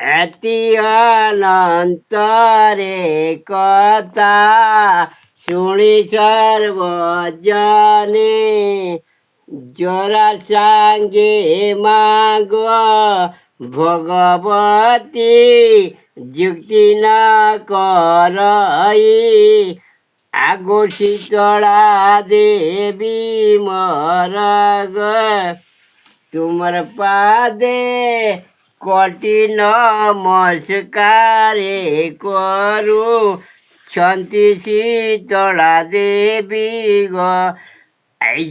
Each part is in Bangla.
এতি অনন্তরে কথা শুনি সর্বজনে জরা সাঙ্গে মাগ ভগবতী যুক্তি না করই আগো শীতলা দেবী মরগ তোমার পাদে কোটি নমস্কারে করু শান্তি শীতলা দেবী গো এই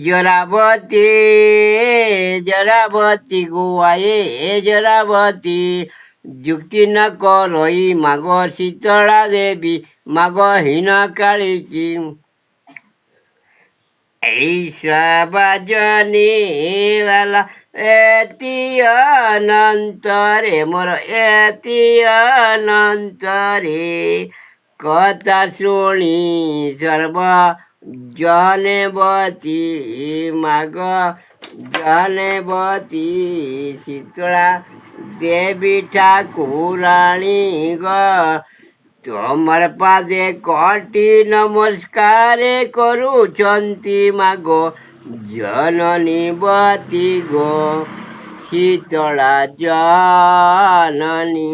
জরাবতী গোয়ায়ে জরাবতী যুক্তি ন করই মাগ শীতলা দেবী মাগ হীন কালিকি এই সবাজনী বালা এতি অনন্তরে মোর এতি অনন্তরে কথা শুনি সর্ব জনেবতী মাগ জনেবতী শীতলা দেবী ঠাকুরাণী গ তোমার পাদে কোটি নমস্কারে করুচন্তি মাগো জননী বতী গো শীতলা জননী।